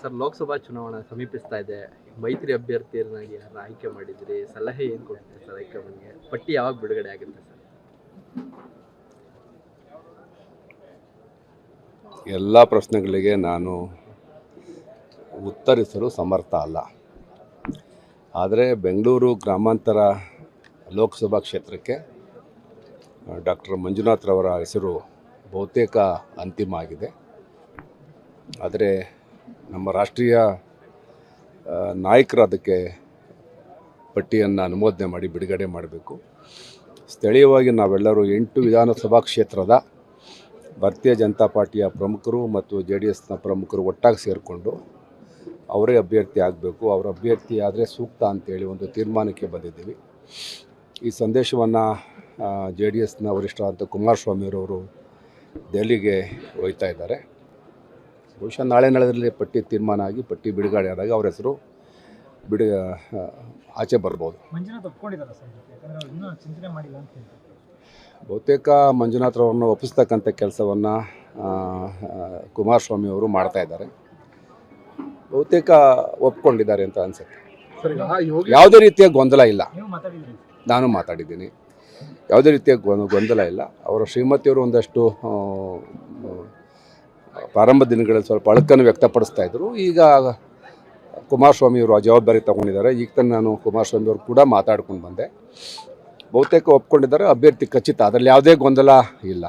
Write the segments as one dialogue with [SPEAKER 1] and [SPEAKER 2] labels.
[SPEAKER 1] Sir, Lok Sabha ಚುನಾವಣೆ ಸಮೀಪಿಸ್ತಾ ಇದೆ. ಮೈತ್ರಿ ಅಭ್ಯರ್ಥಿಯನ್ನಾಗಿ ಯಾರನ್ನ ಆಯ್ಕೆ ಮಾಡಿದ್ರಿ? ಸಲಹೆ ಏನು ಕೊಡ್ತೀರಿ ಸರ್ ಹೈಕಮಾಂಡ್ಗೆ? ಪಟ್ಟಿ ಯಾವಾಗ ಬಿಡುಗಡೆ ಆಗುತ್ತೆ ಸರ್?
[SPEAKER 2] ಎಲ್ಲ ಪ್ರಶ್ನೆಗಳಿಗೆ ನಾನು ಉತ್ತರಿಸಲು ಸಮರ್ಥ ಅಲ್ಲ. ಆದರೆ ಬೆಂಗಳೂರು ಗ್ರಾಮಾಂತರ ಲೋಕಸಭಾ ಕ್ಷೇತ್ರಕ್ಕೆ ಡಾಕ್ಟರ್ ಮಂಜುನಾಥ್ರವರ ಹೆಸರು ಬಹುತೇಕ ಅಂತಿಮ ಆಗಿದೆ. ಆದರೆ ನಮ್ಮ ರಾಷ್ಟ್ರೀಯ ನಾಯಕರು ಅದಕ್ಕೆ ಪಟ್ಟಿಯನ್ನು ಅನುಮೋದನೆ ಮಾಡಿ ಬಿಡುಗಡೆ ಮಾಡಬೇಕು. ಸ್ಥಳೀಯವಾಗಿ ನಾವೆಲ್ಲರೂ 8 ವಿಧಾನಸಭಾ ಕ್ಷೇತ್ರದ ಭಾರತೀಯ ಜನತಾ ಪಾರ್ಟಿಯ ಪ್ರಮುಖರು ಮತ್ತು JDSನ ಪ್ರಮುಖರು ಒಟ್ಟಾಗಿ ಸೇರಿಕೊಂಡು ಅವರೇ ಅಭ್ಯರ್ಥಿ ಆಗಬೇಕು, ಅವರ ಅಭ್ಯರ್ಥಿ ಆದರೆ ಸೂಕ್ತ ಅಂತೇಳಿ ಒಂದು ತೀರ್ಮಾನಕ್ಕೆ ಬಂದಿದ್ದೀವಿ. ಈ ಸಂದೇಶವನ್ನು JDSನ ವರಿಷ್ಠರಾದಂಥ ಕುಮಾರಸ್ವಾಮಿಯವರು ದೆಹಲಿಗೆ ಒಯ್ತಾ ಇದ್ದಾರೆ. ಬಹುಶಃ ನಾಳೆ ನಾಳೆದರಲ್ಲಿ ಪಟ್ಟಿ ತೀರ್ಮಾನ ಆಗಿ ಪಟ್ಟಿ ಬಿಡುಗಡೆ ಆದಾಗ ಅವರ ಹೆಸರು ಆಚೆ ಬರ್ಬೋದು. ಬಹುತೇಕ ಮಂಜುನಾಥ್ರವ್ರನ್ನ ಒಪ್ಪಿಸ್ತಕ್ಕಂಥ ಕೆಲಸವನ್ನು ಕುಮಾರಸ್ವಾಮಿ ಅವರು ಮಾಡ್ತಾ ಇದ್ದಾರೆ. ಬಹುತೇಕ ಒಪ್ಕೊಂಡಿದ್ದಾರೆ ಅಂತ ಅನಿಸುತ್ತೆ. ಯಾವುದೇ ರೀತಿಯ ಗೊಂದಲ ಇಲ್ಲ. ನಾನು ಮಾತಾಡಿದ್ದೀನಿ, ಯಾವುದೇ ರೀತಿಯ ಗೊಂದಲ ಇಲ್ಲ. ಅವರ ಶ್ರೀಮತಿಯವರು ಒಂದಷ್ಟು ಪ್ರಾರಂಭ ದಿನಗಳಲ್ಲಿ ಸ್ವಲ್ಪ ಅಳಕನ್ನು ವ್ಯಕ್ತಪಡಿಸ್ತಾ ಇದ್ದರು. ಈಗ ಕುಮಾರಸ್ವಾಮಿಯವರು ಆ ಜವಾಬ್ದಾರಿ ತಗೊಂಡಿದ್ದಾರೆ. ಈಗ ತಾನು ನಾನು ಕುಮಾರಸ್ವಾಮಿಯವರು ಕೂಡ ಮಾತಾಡ್ಕೊಂಡು ಬಂದೆ. ಬಹುತೇಕ ಒಪ್ಕೊಂಡಿದ್ದಾರೆ. ಅಭ್ಯರ್ಥಿ ಖಚಿತ, ಅದರಲ್ಲಿ ಯಾವುದೇ ಗೊಂದಲ ಇಲ್ಲ.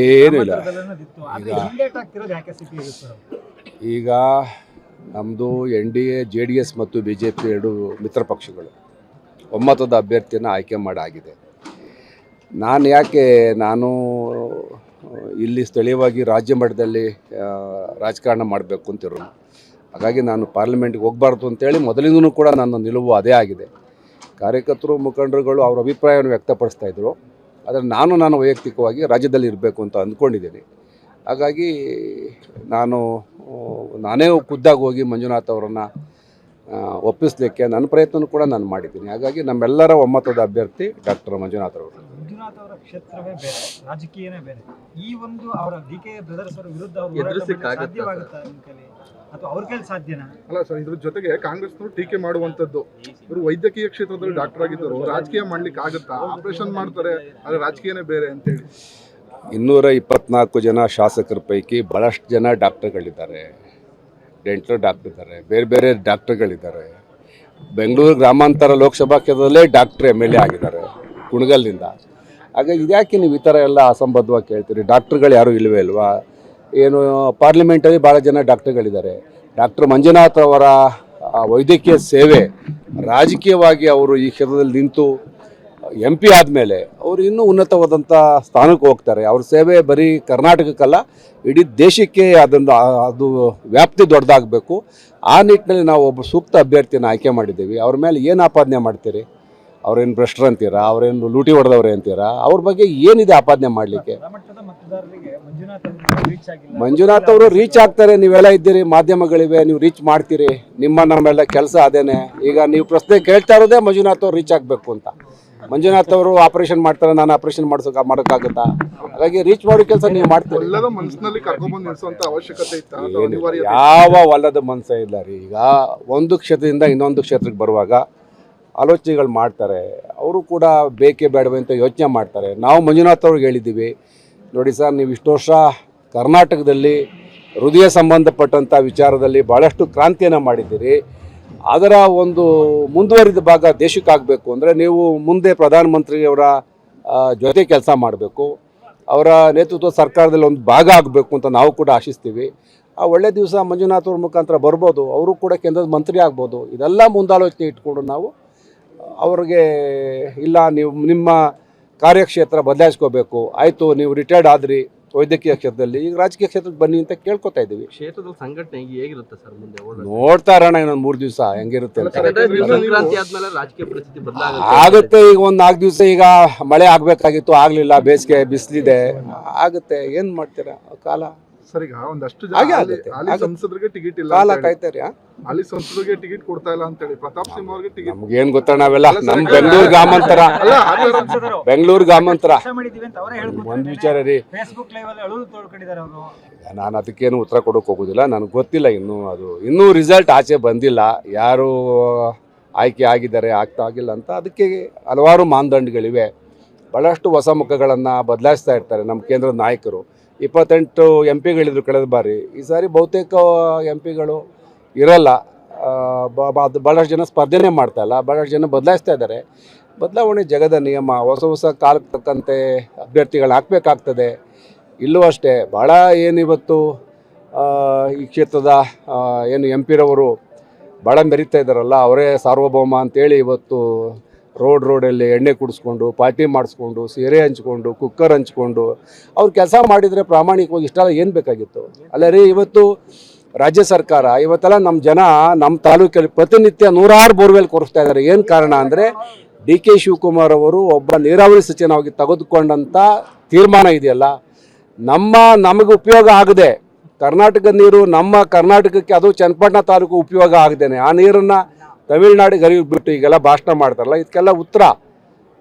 [SPEAKER 2] ಏನೂ ಇಲ್ಲ. ಈಗ ನಮ್ಮದು NDA JDS ಮತ್ತು BJP ಎರಡು ಮಿತ್ರ ಪಕ್ಷಗಳು ಒಮ್ಮತದ ಅಭ್ಯರ್ಥಿಯನ್ನು ಆಯ್ಕೆ ಮಾಡಾಗಿದೆ. ನಾನು ಇಲ್ಲಿ ಸ್ಥಳೀಯವಾಗಿ ರಾಜ್ಯ ಮಟ್ಟದಲ್ಲಿ ರಾಜಕಾರಣ ಮಾಡಬೇಕು ಅಂತಿರೋನು. ಹಾಗಾಗಿ ನಾನು ಪಾರ್ಲಿಮೆಂಟ್ಗೆ ಹೋಗಬಾರ್ದು ಅಂತೇಳಿ ಮೊದಲಿಂದನೂ ಕೂಡ ನನ್ನ ನಿಲುವು ಅದೇ ಆಗಿದೆ. ಕಾರ್ಯಕರ್ತರು ಮುಖಂಡರುಗಳು ಅವರ ಅಭಿಪ್ರಾಯವನ್ನು ವ್ಯಕ್ತಪಡಿಸ್ತಾಯಿದ್ರು. ಆದರೆ ನಾನು ವೈಯಕ್ತಿಕವಾಗಿ ರಾಜ್ಯದಲ್ಲಿ ಇರಬೇಕು ಅಂತ ಅಂದ್ಕೊಂಡಿದ್ದೀನಿ. ಹಾಗಾಗಿ ನಾನೇ ಖುದ್ದಾಗಿ ಹೋಗಿ ಮಂಜುನಾಥ್ ಅವರನ್ನು ಒಪ್ಪಿಸಲಿಕ್ಕೆ ನನ್ನ ಪ್ರಯತ್ನ ಕೂಡ ನಾನು ಮಾಡಿದ್ದೀನಿ. ಹಾಗಾಗಿ ನಮ್ಮೆಲ್ಲರ ಒಮ್ಮತದ ಅಭ್ಯರ್ಥಿ ಡಾಕ್ಟರ್ ಮಂಜುನಾಥ್ ಅವರು.
[SPEAKER 3] ಮಂಜುನಾಥ್ ಅವರ ಕ್ಷೇತ್ರವೇ ಬೇರೆ, ರಾಜಕೀಯನೇ ಬೇರೆ. ಈ ಒಂದು ಅವರ DK ಬ್ರದರ್ಸ್ ಅವರ ವಿರುದ್ಧ ಅಥವಾ ಅವ್ರ ಕೈಲಿ ಸಾಧ್ಯನಾ? ಅಲ್ಲ
[SPEAKER 4] ಸರ್, ಇದ್ರ ಜೊತೆಗೆ ಕಾಂಗ್ರೆಸ್ನವರು ಟೀಕೆ ಮಾಡುವಂಥದ್ದು. ಇವರು ವೈದ್ಯಕೀಯ ಕ್ಷೇತ್ರದಲ್ಲಿ ಡಾಕ್ಟರ್ ಆಗಿದ್ದರು, ರಾಜಕೀಯ ಮಾಡ್ಲಿಕ್ಕೆ ಆಗುತ್ತಾ? ಆಪರೇಷನ್ ಮಾಡ್ತಾರೆ, ಆದರೆ ರಾಜಕೀಯನೇ ಬೇರೆ ಅಂತೇಳಿ.
[SPEAKER 2] 224 ಜನ ಶಾಸಕರ ಪೈಕಿ ಭಾಳಷ್ಟು ಜನ ಡಾಕ್ಟರ್ಗಳಿದ್ದಾರೆ, ಡೆಂಟಲ್ ಡಾಕ್ಟರ್ ಇದ್ದಾರೆ, ಬೇರೆ ಬೇರೆ ಡಾಕ್ಟರ್ಗಳಿದ್ದಾರೆ. ಬೆಂಗಳೂರು ಗ್ರಾಮಾಂತರ ಲೋಕಸಭಾ ಕ್ಷೇತ್ರದಲ್ಲೇ ಡಾಕ್ಟರ್ MLA ಆಗಿದ್ದಾರೆ ಕುಣಗಲ್ನಿಂದ. ಹಾಗಾಗಿ ಇದ್ಯಾಕೆ ನೀವು ಈ ಥರ ಎಲ್ಲ ಅಸಂಬದ್ಧವಾಗಿ ಕೇಳ್ತೀರಿ? ಡಾಕ್ಟ್ರುಗಳು ಯಾರೂ ಇಲ್ಲವೇ ಇಲ್ವಾ? ಏನು ಪಾರ್ಲಿಮೆಂಟಲ್ಲಿ ಭಾಳ ಜನ ಡಾಕ್ಟರ್ಗಳಿದ್ದಾರೆ. ಡಾಕ್ಟರ್ ಮಂಜುನಾಥ್ ಅವರ ವೈದ್ಯಕೀಯ ಸೇವೆ ರಾಜಕೀಯವಾಗಿ ಅವರು ಈ ಕ್ಷೇತ್ರದಲ್ಲಿ ನಿಂತು MP ಆದಮೇಲೆ ಅವರು ಇನ್ನೂ ಉನ್ನತವಾದಂಥ ಸ್ಥಾನಕ್ಕೆ ಹೋಗ್ತಾರೆ. ಅವ್ರ ಸೇವೆ ಬರೀ ಕರ್ನಾಟಕಕ್ಕಲ್ಲ, ಇಡೀ ದೇಶಕ್ಕೆ ಅದು ವ್ಯಾಪ್ತಿ ದೊಡ್ಡದಾಗಬೇಕು. ಆ ನಿಟ್ಟಿನಲ್ಲಿ ನಾವು ಒಬ್ಬ ಸೂಕ್ತ ಅಭ್ಯರ್ಥಿಯನ್ನು ಆಯ್ಕೆ ಮಾಡಿದ್ದೀವಿ. ಅವ್ರ ಮೇಲೆ ಏನು ಆಪಾದನೆ ಮಾಡ್ತೀರಿ? ಅವ್ರೇನು ಭ್ರಷ್ಟರು ಅಂತೀರಾ? ಅವ್ರೇನು ಲೂಟಿ ಹೊಡೆದವ್ರೆ ಅಂತೀರಾ? ಅವ್ರ ಬಗ್ಗೆ ಏನಿದೆ ಆಪಾದನೆ ಮಾಡಲಿಕ್ಕೆ? ಮಂಜುನಾಥ್ ಅವರು ರೀಚ್ ಆಗ್ತಾರೆ. ನೀವೆಲ್ಲ ಇದ್ದೀರಿ, ಮಾಧ್ಯಮಗಳಿವೆ, ನೀವು ರೀಚ್ ಮಾಡ್ತೀರಿ. ನಮ್ಮೆಲ್ಲ ಕೆಲಸ ಅದೇನೆ. ಈಗ ನೀವು ಪ್ರಶ್ನೆ ಕೇಳ್ತಾ ಇರೋದೇ ಮಂಜುನಾಥ್ ಅವ್ರು ರೀಚ್ ಆಗಬೇಕು ಅಂತ. ಮಂಜುನಾಥ್ ಅವರು ಆಪರೇಷನ್ ಮಾಡ್ತಾರೆ, ನಾನು ಆಪರೇಷನ್ ಮಾಡೋಕ್ಕಾಗುತ್ತಾ? ಹಾಗಾಗಿ ರೀಚ್ ಮಾಡೋ ಕೆಲಸ ನೀವು ಮಾಡ್ತೀರಿ. ಯಾವ ಒಲ್ಲದ ಮನಸ್ಸೇ ಇಲ್ಲ ರೀ. ಈಗ ಒಂದು ಕ್ಷೇತ್ರದಿಂದ ಇನ್ನೊಂದು ಕ್ಷೇತ್ರಕ್ಕೆ ಬರುವಾಗ ಆಲೋಚನೆಗಳು ಮಾಡ್ತಾರೆ. ಅವರು ಕೂಡ ಬೇಕೇ ಬೇಡವೆ ಅಂತ ಯೋಚನೆ ಮಾಡ್ತಾರೆ. ನಾವು ಮಂಜುನಾಥ್ ಅವ್ರಿಗೆ ಹೇಳಿದ್ದೀವಿ, ನೋಡಿ ಸರ್, ನೀವು ಇಷ್ಟು ವರ್ಷ ಕರ್ನಾಟಕದಲ್ಲಿ ಹೃದಯ ಸಂಬಂಧಪಟ್ಟಂಥ ವಿಚಾರದಲ್ಲಿ ಭಾಳಷ್ಟು ಕ್ರಾಂತಿಯನ್ನು ಮಾಡಿದ್ದೀರಿ. ಅದರ ಒಂದು ಮುಂದುವರಿದ ಭಾಗ ದೇಶಕ್ಕಾಗಬೇಕು ಅಂದರೆ ನೀವು ಮುಂದೆ ಪ್ರಧಾನಮಂತ್ರಿಯವರ ಜೊತೆ ಕೆಲಸ ಮಾಡಬೇಕು. ಅವರ ನೇತೃತ್ವ ಸರ್ಕಾರದಲ್ಲಿ ಒಂದು ಭಾಗ ಆಗಬೇಕು ಅಂತ ನಾವು ಕೂಡ ಆಶಿಸ್ತೀವಿ. ಆ ಒಳ್ಳೆ ದಿವಸ ಮಂಜುನಾಥ್ ಅವ್ರ ಮುಖಾಂತರ ಬರ್ಬೋದು. ಅವರು ಕೂಡ ಕೇಂದ್ರದ ಮಂತ್ರಿ ಆಗ್ಬೋದು. ಇದೆಲ್ಲ ಮುಂದಾಲೋಚನೆ ಇಟ್ಕೊಂಡು ನಾವು ಅವ್ರಿಗೆ ಇಲ್ಲ, ನೀವು ನಿಮ್ಮ ಕಾರ್ಯಕ್ಷೇತ್ರ ಬದಲಾಯಿಸ್ಕೋಬೇಕು, ಆಯಿತು ನೀವು ರಿಟೈರ್ಡ್ ಆದ್ರಿ ವೈದ್ಯಕೀಯ ಕ್ಷೇತ್ರದಲ್ಲಿ, ಈಗ ರಾಜಕೀಯ ಕ್ಷೇತ್ರಕ್ಕೆ ಬನ್ನಿ ಅಂತ ಕೇಳ್ಕೊತಾ ಇದ್ದೀವಿ.
[SPEAKER 1] ಕ್ಷೇತ್ರದ ಸಂಘಟನೆ ಹೇಗಿರುತ್ತೆ ಸರ್ ಮುಂದೆ?
[SPEAKER 2] ನೋಡ್ತಾ ಇರೋಣ ಇನ್ನೊಂದು 3 ದಿವಸ ಹೆಂಗಿರುತ್ತೆ ಅಂತ.
[SPEAKER 1] ಸಂಕ್ರಾಂತಿ ಆದ್ಮೇಲೆ ರಾಜಕೀಯ ಪರಿಸ್ಥಿತಿ
[SPEAKER 2] ಆಗುತ್ತೆ. ಈಗ ಒಂದು 4 ದಿವಸ ಈಗ ಮಳೆ ಆಗಬೇಕಾಗಿತ್ತು, ಆಗಲಿಲ್ಲ. ಬೇಸಿಗೆ ಬಿಸಿಲಿದೆ, ಆಗುತ್ತೆ. ಏನು ಮಾಡ್ತೀರಾ? ಕಾಲ
[SPEAKER 4] ಸರ್ ಈಗ ಒಂದಷ್ಟು
[SPEAKER 2] ಹಾಗೆ
[SPEAKER 4] ಜನ
[SPEAKER 2] ಆಗುತ್ತೆ.
[SPEAKER 4] ಹಾಲಿ ಸಂಸದರಿಗೆ ಟಿಕೆಟ್ ಇಲ್ಲ
[SPEAKER 2] ಕಾಲ
[SPEAKER 4] ಅಂತ ಹೇಳಿ.
[SPEAKER 2] ಕಾಯ್ತಾರೆ.
[SPEAKER 4] ಹಾಲಿ ಸಂಸದರಿಗೆ ಟಿಕೆಟ್ ಕೊಡ್ತಾ ಇಲ್ಲ ಅಂತ ಹೇಳಿ ಪ್ರತಾಪ್ ಸಿಂಹ ಅವ್ರಿಗೆ ಟಿಕೆಟ್
[SPEAKER 2] ನಮ್ಗೇನ್ ಗೊತ್ತಾ, ನಾವೆಲ್ಲ
[SPEAKER 4] ಅಲ್ಲ
[SPEAKER 2] ನಮ್
[SPEAKER 4] ಸರ್,
[SPEAKER 2] ಬೆಂಗಳೂರು ಗ್ರಾಮಾಂತರ
[SPEAKER 4] ಅಲ್ಲ
[SPEAKER 3] ಸಂಸದರು
[SPEAKER 2] ಬೆಂಗಳೂರು ಗ್ರಾಮಾಂತರ
[SPEAKER 3] ಕೆಲಸ ಮಾಡಿದೀವಿ ಅಂತ ಅವರೇ
[SPEAKER 2] ಒಂದ್ ವಿಚಾರ ರೀ,
[SPEAKER 3] ಫೇಸ್ಬುಕ್ ಲೈವ್ ಅಲ್ಲಿ ಅಳು ತೋಡ್ಕೊಂಡಿದ್ದಾರೆ ಅವರು.
[SPEAKER 2] ನಾನು ಅದಕ್ಕೇನು ಉತ್ತರ ಕೊಡೋಕೆ ಹೋಗೋದಿಲ್ಲ. ನನಗೆ ಗೊತ್ತಿಲ್ಲ ಇನ್ನೂ ರಿಸಲ್ಟ್ ಆಚೆ ಬಂದಿಲ್ಲ, ಯಾರು ಆಯ್ಕೆ ಆಗಿದ್ದಾರೆ ಆಗ್ತಾ ಆಗಿಲ್ಲ ಅಂತ. ಅದಕ್ಕೆ ಹಲವಾರು ಮಾನದಂಡಗಳಿವೆ. ಭಾಳಷ್ಟು ಹೊಸ ಮುಖಗಳನ್ನು ಬದಲಾಯಿಸ್ತಾ ಇರ್ತಾರೆ ನಮ್ಮ ಕೇಂದ್ರದ ನಾಯಕರು. 28 MP ಗಳಿದ್ರು ಕಳೆದ ಬಾರಿ. ಈ ಸಾರಿ ಬಹುತೇಕ MP ಗಳು ಇರಲ್ಲ. ಭಾಳಷ್ಟು ಜನ ಸ್ಪರ್ಧೆನೇ ಮಾಡ್ತಾ ಇಲ್ಲ, ಭಾಳಷ್ಟು ಜನ ಬದಲಾಯಿಸ್ತಾ ಇದ್ದಾರೆ. ಬದಲಾವಣೆ ಜಗದ ನಿಯಮ. ಹೊಸ ಕಾಲಕ್ಕೆ ತಕ್ಕಂತೆ ಅಭ್ಯರ್ಥಿಗಳು ಹಾಕಬೇಕಾಗ್ತದೆ. ಇಲ್ಲೂ ಅಷ್ಟೇ, ಭಾಳ ಏನಿವತ್ತು ಈ ಕ್ಷೇತ್ರದ ಏನು MP ರವರು ಭಾಳ ಮೆರೀತಾ ಇದ್ದಾರಲ್ಲ, ಅವರೇ ಸಾರ್ವಭೌಮ ಅಂತೇಳಿ ಇವತ್ತು ರೋಡಲ್ಲಿ ಎಣ್ಣೆ ಕುಡಿಸ್ಕೊಂಡು, ಪಾರ್ಟಿ ಮಾಡಿಸ್ಕೊಂಡು, ಸೀರೆ ಹಂಚ್ಕೊಂಡು, ಕುಕ್ಕರ್ ಹಂಚ್ಕೊಂಡು ಅವ್ರು ಕೆಲಸ ಮಾಡಿದರೆ ಪ್ರಾಮಾಣಿಕವಾಗಿ ಇಷ್ಟೆಲ್ಲ ಏನು ಬೇಕಾಗಿತ್ತು? ಅಲ್ಲ ರೀ, ಇವತ್ತು ರಾಜ್ಯ ಸರ್ಕಾರ ಇವತ್ತೆಲ್ಲ ನಮ್ಮ ಜನ ನಮ್ಮ ತಾಲೂಕಲ್ಲಿ ಪ್ರತಿನಿತ್ಯ 106 ಬೋರ್ವೆಲ್ ಕೊರಿಸ್ತಾ ಇದ್ದಾರೆ. ಏನು ಕಾರಣ ಅಂದರೆ DK ಶಿವಕುಮಾರ್ ಅವರು ಒಬ್ಬ ನೀರಾವರಿ ಸಚಿವನಾಗಿ ತೆಗೆದುಕೊಂಡಂಥ ತೀರ್ಮಾನ ಇದೆಯಲ್ಲ, ನಮಗೆ ಉಪಯೋಗ ಆಗದೆ ಕರ್ನಾಟಕದ ನೀರು ನಮ್ಮ ಕರ್ನಾಟಕಕ್ಕೆ, ಅದು ಚನ್ನಪಟ್ಟಣ ತಾಲೂಕು ಉಪಯೋಗ ಆಗದೇನೆ ಆ ನೀರನ್ನು ತಮಿಳ್ನಾಡಿಗೆ ಹರಿಬಿಟ್ಟು ಈಗೆಲ್ಲ ಭಾಷಣ ಮಾಡ್ತಾರಲ್ಲ, ಇದಕ್ಕೆಲ್ಲ ಉತ್ತರ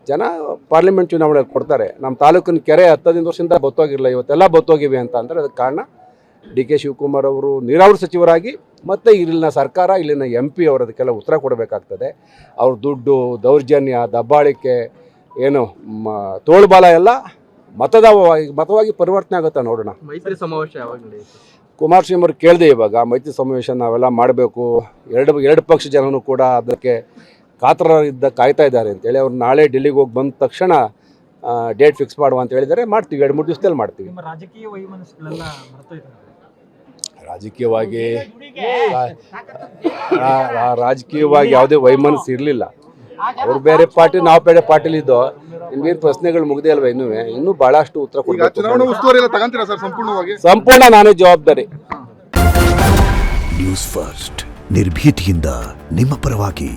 [SPEAKER 2] ಜನ ಪಾರ್ಲಿಮೆಂಟ್ ಚುನಾವಣೆಯಲ್ಲಿ ಕೊಡ್ತಾರೆ. ನಮ್ಮ ತಾಲೂಕಿನ ಕೆರೆ 15 ವರ್ಷದಿಂದ ಬತ್ತೋಗಿರಲಿಲ್ಲ, ಇವತ್ತೆಲ್ಲ ಬತ್ತೋಗಿವೆ ಅಂತ ಅಂದರೆ ಅದಕ್ಕೆ ಕಾರಣ DK ಶಿವಕುಮಾರ್ ಅವರು ನೀರಾವರಿ ಸಚಿವರಾಗಿ, ಮತ್ತು ಇಲ್ಲಿನ ಸರ್ಕಾರ, ಇಲ್ಲಿನ MP ಅವರು ಅದಕ್ಕೆಲ್ಲ ಉತ್ತರ ಕೊಡಬೇಕಾಗ್ತದೆ. ಅವ್ರ ದುಡ್ಡು, ದೌರ್ಜನ್ಯ, ದಬ್ಬಾಳಿಕೆ, ಏನು ತೋಳ್ಬಾಲ ಎಲ್ಲ ಮತವಾಗಿ ಪರಿವರ್ತನೆ ಆಗುತ್ತಾ ನೋಡೋಣ.
[SPEAKER 1] ಮೈತ್ರಿ ಸಮಾವೇಶ ಯಾವಾಗ ನಡೆಯುತ್ತೆ?
[SPEAKER 2] ಕುಮಾರಸ್ವಾಮಿ ಅವ್ರು ಕೇಳಿದೆ, ಇವಾಗ ಮೈತ್ರಿ ಸಮಾವೇಶ ನಾವೆಲ್ಲ ಮಾಡಬೇಕು, ಎರಡು ಪಕ್ಷ ಜನರು ಕೂಡ ಅದಕ್ಕೆ ಕಾಯ್ತಾ ಇದ್ದಾರೆ ಅಂತೇಳಿ. ಅವ್ರು ನಾಳೆ ಡೆಲ್ಲಿಗೆ ಹೋಗಿ ಬಂದ ತಕ್ಷಣ ಡೇಟ್ ಫಿಕ್ಸ್ ಮಾಡುವ ಅಂತ ಹೇಳಿದರೆ ಮಾಡ್ತೀವಿ, 2-3 ದಿವಸದಲ್ಲಿ ಮಾಡ್ತೀವಿ.
[SPEAKER 3] ನಿಮ್ಮ ರಾಜಕೀಯ ವೈಮನಸ್ಸುಗಳೆಲ್ಲ ಮರೆತೋಯ್ತು.
[SPEAKER 2] ರಾಜಕೀಯವಾಗಿ ಯಾವುದೇ ವೈಮನಸ್ಸು ಇರಲಿಲ್ಲ. ಅವ್ರು ಬೇರೆ ಪಾರ್ಟಿ, ನಾವು ಬೇರೆ ಪಾರ್ಟಿಲಿದ್ದೋ. ನಿಮ್ಗೇನು ಪ್ರಶ್ನೆಗಳು ಮುಗ್ದೇ ಅಲ್ವಾ? ಇನ್ನೂ ಭಾಳಷ್ಟು ಉತ್ತರ
[SPEAKER 4] ಈಗ ಚುನಾವಣಾ ಉಸ್ತುವಾರಿ ಎಲ್ಲ ತಗೊಂತೀರಾ ಸರ್ ಸಂಪೂರ್ಣವಾಗಿ?
[SPEAKER 2] ಸಂಪೂರ್ಣ ನಾನೇ ಜವಾಬ್ದಾರಿ.
[SPEAKER 5] ನ್ಯೂಸ್ ಫಸ್ಟ್ ನಿರ್ಭೀತಿಯಿಂದ ನಿಮ್ಮ ಪರವಾಗಿ.